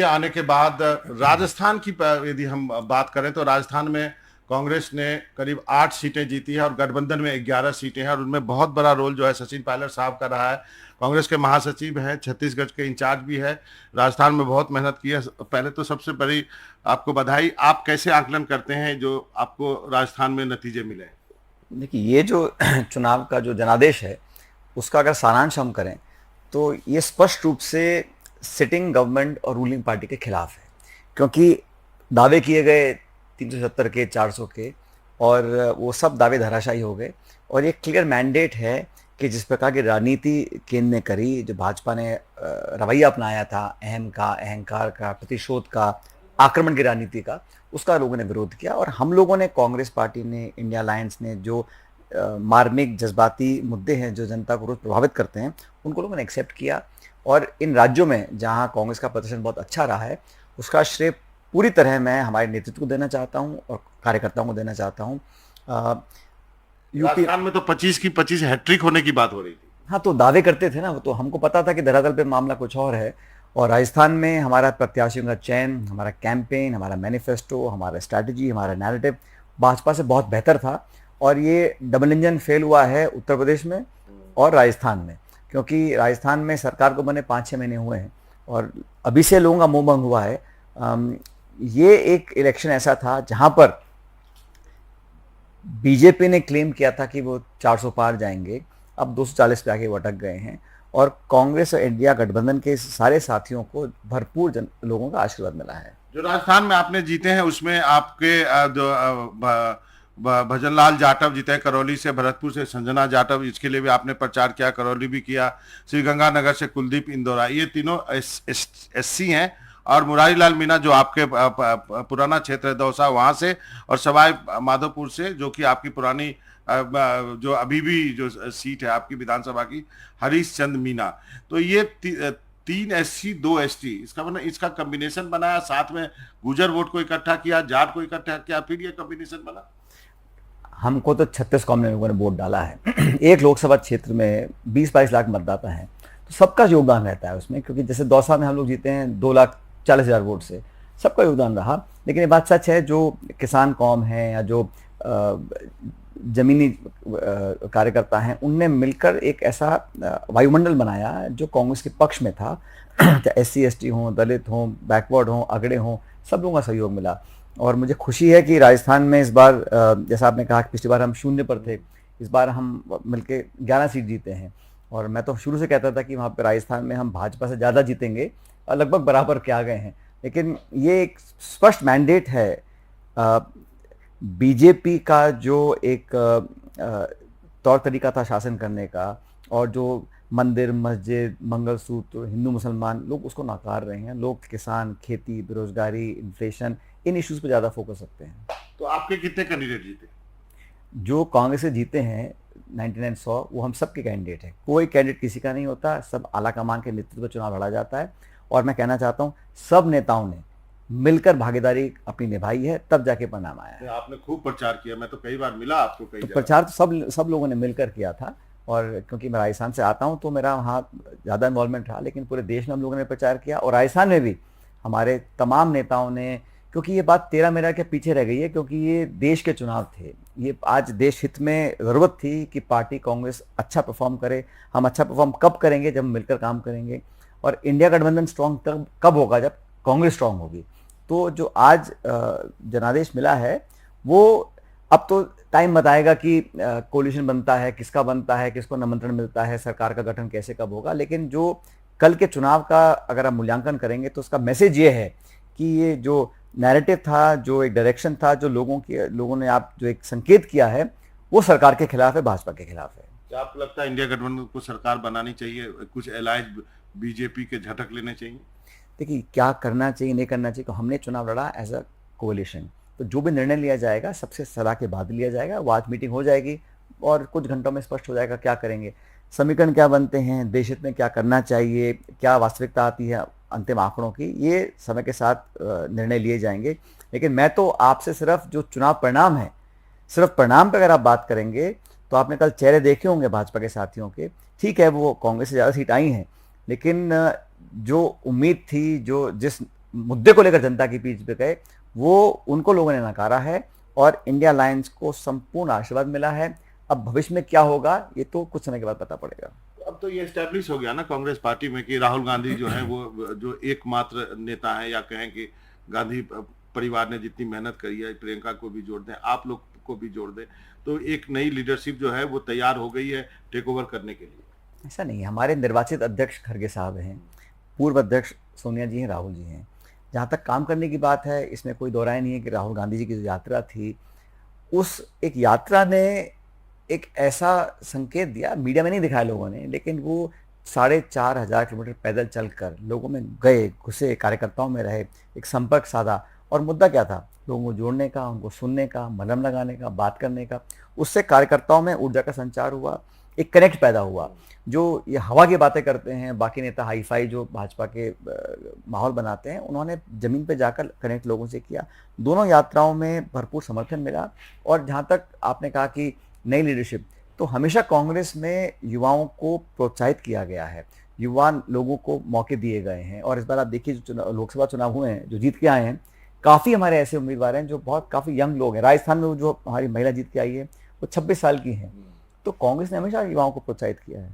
के आने के बाद राजस्थान की यदि हम बात करें तो राजस्थान में कांग्रेस ने करीब 8 सीटें जीती है और गठबंधन में 11 सीटें हैं और उनमें बहुत बड़ा रोल जो है सचिन पायलट साहब का रहा है। कांग्रेस के महासचिव हैं, छत्तीसगढ़ के इंचार्ज भी है, राजस्थान में बहुत मेहनत की है। पहले तो सबसे बड़ी आपको बधाई। आप कैसे आकलन करते हैं जो आपको राजस्थान में नतीजे मिले? देखिए, ये जो चुनाव का जो जनादेश है उसका अगर सारांश हम करें तो ये स्पष्ट रूप से सिटिंग गवर्नमेंट और रूलिंग पार्टी के खिलाफ है, क्योंकि दावे किए गए 370 के, 400 के, और वो सब दावे धराशायी हो गए। और ये क्लियर मैंडेट है कि जिस प्रकार की राजनीति केंद्र ने करी, जो भाजपा ने रवैया अपनाया था, अहम का, अहंकार का, प्रतिशोध का, आक्रमण की राजनीति का, उसका लोगों ने विरोध किया। और हम लोगों ने, कांग्रेस पार्टी ने, इंडिया अलायंस ने, जो मार्मिक जज्बाती मुद्दे हैं जो जनता को रोज प्रभावित करते हैं, उनको लोगों ने एक्सेप्ट किया। और इन राज्यों में जहां कांग्रेस का प्रदर्शन बहुत अच्छा रहा है, उसका श्रेय पूरी तरह मैं हमारे नेतृत्व को देना चाहता हूं और कार्यकर्ताओं को देना चाहता हूं। यूपी, राजस्थान में तो 25 की 25 हैट्रिक होने की बात हो रही थी। हाँ, तो दावे करते थे ना, तो हमको पता था कि धरातल पे मामला कुछ और है। और राजस्थान में हमारा प्रत्याशियों का चयन, हमारा कैंपेन, हमारा मैनिफेस्टो, हमारा स्ट्रैटेजी, हमारा नैरेटिव भाजपा से बहुत बेहतर था। और ये डबल इंजन फेल हुआ है उत्तर प्रदेश में और राजस्थान में, क्योंकि राजस्थान में सरकार को बने 5-6 महीने हुए हैं और अभी से लोगों का मोह भंग हुआ है। ये एक इलेक्शन ऐसा था जहां पर बीजेपी ने क्लेम किया था कि वो 400 पार जाएंगे, अब 240 पे आके वो अटक गए हैं। और कांग्रेस और इंडिया गठबंधन के सारे साथियों को भरपूर लोगों का आशीर्वाद मिला है। जो राजस्थान में आपने जीते हैं उसमें आपके जो भजन लाल जाटव जीते हैं करौली से, भरतपुर से संजना जाटव, इसके लिए भी आपने प्रचार किया, करौली भी किया, श्रीगंगानगर से कुलदीप इंदौरा, ये तीनों एससी हैं। और मुरारी लाल मीणा जो आपके पुराना क्षेत्र है दौसा, वहां से, और सवाई माधोपुर से जो कि आपकी पुरानी जो अभी भी जो सीट है आपकी विधानसभा की, हरीश चंद मीना। तो ये 3 एससी 2 एसटी, इसका मतलब इसका कॉम्बिनेशन बनाया, साथ में गुजर वोट को इकट्ठा किया, जाट को इकट्ठा किया, फिर ये कॉम्बिनेशन बना। हमको तो 36 कॉमन लोगों ने वोट डाला है। एक लोकसभा क्षेत्र में 20-22 लाख मतदाता हैं, तो सबका योगदान रहता है उसमें। क्योंकि जैसे दौसा में हम लोग जीते हैं 2,40,000 वोट से, सबका योगदान रहा। लेकिन ये बात सच है, जो किसान कौम है या जो जमीनी कार्यकर्ता हैं, उनने मिलकर एक ऐसा वायुमंडल बनाया जो कांग्रेस के पक्ष में था। चाहे SC ST हों, दलित हों, बैकवर्ड हों, अगड़े हों, सब लोगों का सहयोग मिला। और मुझे खुशी है कि राजस्थान में इस बार, जैसा आपने कहा कि पिछली बार हम 0 पर थे, इस बार हम मिलके 11 सीट जीते हैं। और मैं तो शुरू से कहता था कि वहाँ पर राजस्थान में हम भाजपा से ज़्यादा जीतेंगे, और लगभग बराबर के आ गए हैं। लेकिन ये एक स्पष्ट मैंडेट है बीजेपी का, जो एक तौर तरीका था शासन करने का, और जो मंदिर, मस्जिद, मंगलसूत्र, हिंदू मुसलमान, लोग उसको नकार रहे हैं। लोग किसान, खेती, बेरोजगारी, इन्फ्लेशन, इन इश्यूज पे ज़्यादा फोकस रखते हैं। तो आपके कितने कैंडिडेट जीते? जो कांग्रेस से जीते हैं 99-100, वो हम सबके कैंडिडेट हैं। कोई कैंडिडेट किसी का नहीं होता, सब आला कमान के नेतृत्व में चुनाव लड़ा जाता है। और मैं कहना चाहता हूँ, सब नेताओं ने मिलकर भागीदारी अपनी निभाई है, तब जाके परिणाम आया है। आपने खूब प्रचार किया, मैं तो कई बार मिला आपको कई तो जगह। प्रचार तो सब लोगों ने मिलकर किया था। और क्योंकि मैं राजस्थान से आता हूं तो मेरा वहाँ ज़्यादा इन्वॉल्वमेंट रहा, लेकिन पूरे देश में हम लोगों ने प्रचार किया। और राजस्थान में भी हमारे तमाम नेताओं ने, क्योंकि ये बात तेरा मेरा के पीछे रह गई है, क्योंकि ये देश के चुनाव थे। ये आज देश हित में ज़रूरत थी कि पार्टी कांग्रेस अच्छा परफॉर्म करे। हम अच्छा परफॉर्म कब करेंगे? जब हम मिलकर काम करेंगे। और इंडिया गठबंधन स्ट्रांग तब कब होगा? जब कांग्रेस स्ट्रांग होगी। तो जो आज जनादेश मिला है, वो अब तो टाइम बताएगा कि कोलिशन बनता है, किसका बनता है, किसको निमंत्रण मिलता है, सरकार का गठन कैसे कब होगा। लेकिन जो कल के चुनाव का अगर आप मूल्यांकन करेंगे तो उसका मैसेज ये है कि ये जो नैरेटिव था, जो एक डायरेक्शन था, जो लोगों ने आप जो एक संकेत किया है, वो सरकार के खिलाफ है, भाजपा के खिलाफ है। क्या आपको लगता है इंडिया गठबंधन को सरकार बनानी चाहिए, कुछ अलायंस बीजेपी के झटक लेने चाहिए? देखिए, क्या करना चाहिए, नहीं करना चाहिए, तो हमने चुनाव लड़ा एज अ कोलिशन। तो जो भी निर्णय लिया जाएगा सबसे सलाह के बाद लिया जाएगा। वो आज मीटिंग हो जाएगी और कुछ घंटों में स्पष्ट हो जाएगा क्या करेंगे, समीकरण क्या बनते हैं, देश हित में क्या करना चाहिए, क्या वास्तविकता आती है अंतिम आंकड़ों की, ये समय के साथ निर्णय लिए जाएंगे। लेकिन मैं तो आपसे सिर्फ जो चुनाव परिणाम है, सिर्फ परिणाम पर अगर आप बात करेंगे, तो आपने कल चेहरे देखे होंगे भाजपा के साथियों के। ठीक है, वो कांग्रेस से ज़्यादा सीट आई हैं, लेकिन जो उम्मीद थी, जो जिस मुद्दे को लेकर जनता के बीच में गए, वो उनको लोगों ने नकारा है और इंडिया अलायंस को संपूर्ण आशीर्वाद मिला है। अब भविष्य में क्या होगा ये तो कुछ समय के बाद पता पड़ेगा। अब तो ये एस्टेब्लिश हो गया ना कांग्रेस पार्टी में कि राहुल गांधी जो है वो जो एकमात्र नेता है, या कहें कि गांधी परिवार ने जितनी मेहनत करी है, प्रियंका को भी जोड़ दें, आप लोग को भी जोड़ दें, तो एक नई लीडरशिप जो है वो तैयार हो गई है टेक ओवर करने के लिए। ऐसा नहीं है, हमारे निर्वाचित अध्यक्ष खड़गे साहब हैं, पूर्व अध्यक्ष सोनिया जी हैं, राहुल जी हैं। जहाँ तक काम करने की बात है, इसमें कोई दो राय नहीं है कि राहुल गांधी जी की जो यात्रा थी, उस एक यात्रा ने एक ऐसा संकेत दिया, मीडिया में नहीं दिखाया लोगों ने, लेकिन वो 4,500 किलोमीटर पैदल चलकर लोगों में गए, घुसे, कार्यकर्ताओं में रहे, एक संपर्क साधा। और मुद्दा क्या था? लोगों को जोड़ने का, उनको सुनने का, मलम लगाने का, बात करने का। उससे कार्यकर्ताओं में ऊर्जा का संचार हुआ, एक कनेक्ट पैदा हुआ। जो ये हवा की बातें करते हैं बाकी नेता, हाई फाई जो भाजपा के माहौल बनाते हैं, उन्होंने जमीन पे जाकर कनेक्ट लोगों से किया। दोनों यात्राओं में भरपूर समर्थन मिला। और जहाँ तक आपने कहा कि नई लीडरशिप, तो हमेशा कांग्रेस में युवाओं को प्रोत्साहित किया गया है, युवा लोगों को मौके दिए गए हैं। और इस बार आप देखिए जो लोकसभा चुनाव हुए हैं, जो जीत के आए हैं, काफ़ी हमारे ऐसे उम्मीदवार हैं जो बहुत काफ़ी यंग लोग हैं। राजस्थान में जो हमारी महिला जीत के आई है वो 26 साल की हैं। तो कांग्रेस ने हमेशा युवाओं को प्रोत्साहित किया है।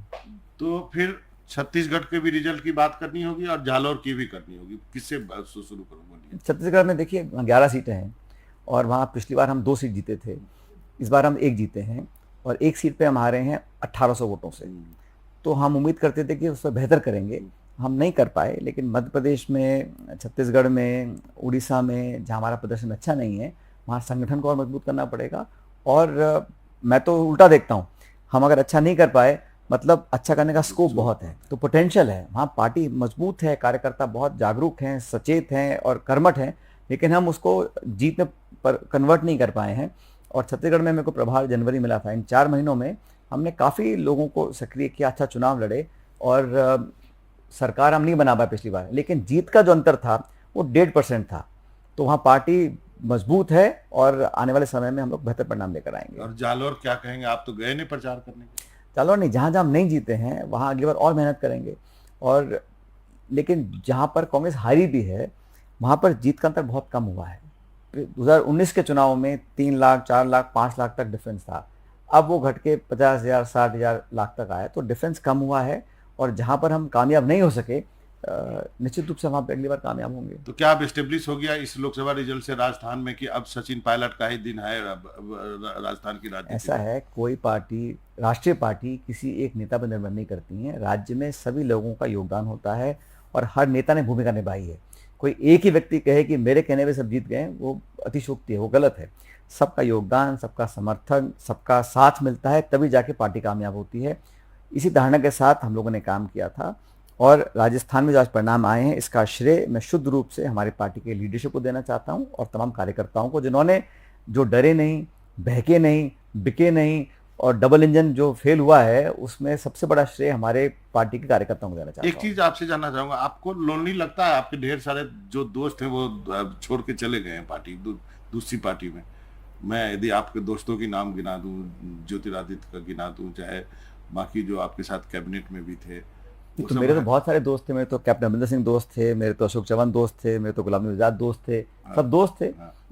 तो फिर छत्तीसगढ़ के भी रिजल्ट की बात करनी होगी और जालौर की भी करनी होगी, किससे शुरू करूँ? छत्तीसगढ़ में देखिए 11 सीटें हैं और वहाँ पिछली बार हम 2 सीट जीते थे, इस बार हम 1 जीते हैं और 1 सीट पे हम हारे हैं 1800 वोटों से। तो हम उम्मीद करते थे कि उससे बेहतर करेंगे, हम नहीं कर पाए। लेकिन मध्य प्रदेश में, छत्तीसगढ़ में, उड़ीसा में जहाँ हमारा प्रदर्शन अच्छा नहीं है, वहाँ संगठन को और मजबूत करना पड़ेगा। और मैं तो उल्टा देखता हूँ, हम अगर अच्छा नहीं कर पाए मतलब अच्छा करने का स्कोप बहुत है, तो पोटेंशियल है वहाँ। पार्टी मजबूत है, कार्यकर्ता बहुत जागरूक हैं, सचेत हैं और कर्मठ हैं, लेकिन हम उसको जीत में पर कन्वर्ट नहीं कर पाए हैं। और छत्तीसगढ़ में मेरे को प्रभार जनवरी मिला था, इन 4 महीनों में हमने काफ़ी लोगों को सक्रिय किया, अच्छा चुनाव लड़े और सरकार हम नहीं बना पाए पिछली बार, लेकिन जीत का जो अंतर था वो 1.5% था। तो वहाँ पार्टी मजबूत है और आने वाले समय में हम लोग बेहतर परिणाम लेकर आएंगे। और जालौर क्या कहेंगे? आप तो गए नहीं प्रचार करने के? जालौर नहीं, जहाँ जहाँ हम नहीं जीते हैं वहाँ अगली बार और मेहनत करेंगे। और लेकिन जहाँ पर कांग्रेस हारी भी है वहाँ पर जीत का अंतर बहुत कम हुआ है। 2019 के चुनाव में 3 लाख, 4 लाख, 5 लाख तक डिफरेंस था, अब वो घट के 50,000, 60,000 लाख तक आया। तो डिफरेंस कम हुआ है। और जहाँ पर हम कामयाब नहीं हो सके, निश्चित रूप से वहाँ पर अगली बार कामयाब होंगे। तो क्या अब एस्टेब्लिश हो गया इस लोकसभा रिजल्ट से राजस्थान में कि अब सचिन पायलट का ही दिन है राजस्थान की राजनीति? ऐसा है, कोई पार्टी, राष्ट्रीय पार्टी किसी एक नेता पर निर्भर नहीं करती है। राज्य में सभी लोगों का योगदान होता है और हर नेता ने भूमिका निभाई है। कोई एक ही व्यक्ति कहे कि मेरे कहने पे सब जीत गए, वो अतिशयोक्ति है, वो गलत है। सबका योगदान, सबका समर्थन, सबका साथ मिलता है, तभी जाके पार्टी कामयाब होती है। इसी धारणा के साथ हम लोगों ने काम किया था और राजस्थान में जो आज परिणाम आए हैं, इसका श्रेय मैं शुद्ध रूप से हमारी पार्टी के लीडरशिप को देना चाहता हूं और तमाम कार्यकर्ताओं को, जिन्होंने जो डरे नहीं, बहके नहीं, बिके नहीं। और डबल इंजन जो फेल हुआ है उसमें सबसे बड़ा श्रेय हमारे पार्टी के कार्यकर्ताओं को देना चाहता हूं। एक चीज आपसे जानना चाहूंगा, आपको लोनली लगता है? आपके ढेर सारे जो दोस्त हैं वो छोड़ के चले गए हैं पार्टी, दूसरी पार्टी में। मैं यदि आपके दोस्तों के नाम गिना दूं, ज्योतिरादित्य का गिना दूं, चाहे बाकी जो आपके साथ कैबिनेट में भी थे, तो मेरे तो बहुत सारे दोस्त थे। मेरे तो कैप्टन अमरिंदर सिंह दोस्त थे, मेरे तो अशोक चौहान दोस्त थे, मेरे तो गुलाम नबी आजाद दोस्त थे, सब दोस्त थे।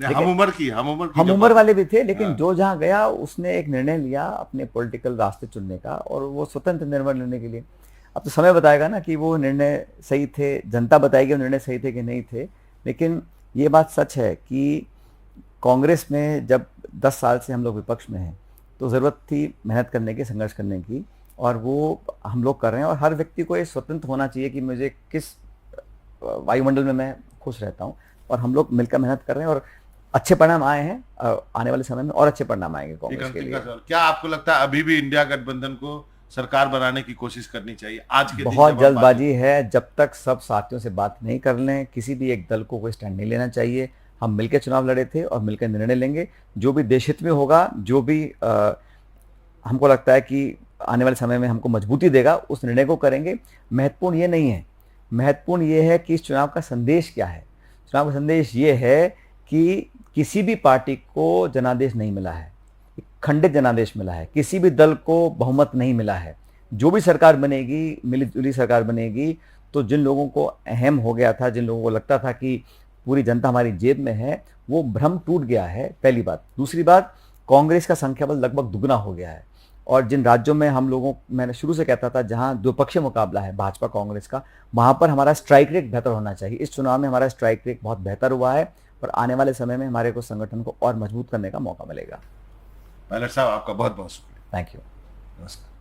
हम उम्र वाले भी थे, लेकिन जो जहाँ गया उसने एक निर्णय लिया अपने पॉलिटिकल रास्ते चुनने का, और वो स्वतंत्र निर्णय लेने के लिए। अब तो समय बताएगा ना कि वो निर्णय सही थे, जनता बताएगी वो निर्णय सही थे कि नहीं थे। लेकिन ये बात सच है कि कांग्रेस में जब 10 साल से हम लोग विपक्ष में हैं, तो ज़रूरत थी मेहनत करने की, संघर्ष करने की, और वो हम लोग कर रहे हैं। और हर व्यक्ति को ये स्वतंत्र होना चाहिए कि मुझे किस वायुमंडल में मैं खुश रहता हूँ, और हम लोग मिलकर मेहनत कर रहे हैं और अच्छे परिणाम आए हैं। आने वाले समय में और अच्छे परिणाम आएंगे कांग्रेस के लिए। क्या आपको लगता है अभी भी इंडिया गठबंधन को सरकार बनाने की कोशिश करनी चाहिए? आज के बहुत जल्दबाजी है, जब तक सब साथियों से बात नहीं कर लें, किसी भी एक दल को कोई स्टैंड नहीं लेना चाहिए। हम मिलकर चुनाव लड़े थे और मिलकर निर्णय लेंगे, जो भी देशहित में होगा, जो भी हमको लगता है कि आने वाले समय में हमको मजबूती देगा, उस निर्णय को करेंगे। महत्वपूर्ण ये नहीं है, महत्वपूर्ण ये है कि इस चुनाव का संदेश क्या है। चुनाव का संदेश ये है कि किसी भी पार्टी को जनादेश नहीं मिला है, खंडित जनादेश मिला है, किसी भी दल को बहुमत नहीं मिला है। जो भी सरकार बनेगी, मिली जुली सरकार बनेगी, तो जिन लोगों को अहम हो गया था, जिन लोगों को लगता था कि पूरी जनता हमारी जेब में है, वो भ्रम टूट गया है, पहली बात। दूसरी बात, कांग्रेस का संख्या बल लगभग दुगना हो गया है, और जिन राज्यों में हम लोगों, मैंने शुरू से कहता था जहां द्विपक्षीय मुकाबला है भाजपा कांग्रेस का, वहां पर हमारा स्ट्राइक रेट बेहतर होना चाहिए। इस चुनाव में हमारा स्ट्राइक रेट बहुत बेहतर हुआ है, और आने वाले समय में हमारे को संगठन को और मजबूत करने का मौका मिलेगा। पायलट साहब, आपका बहुत बहुत शुक्रिया। Thank you. नमस्कार।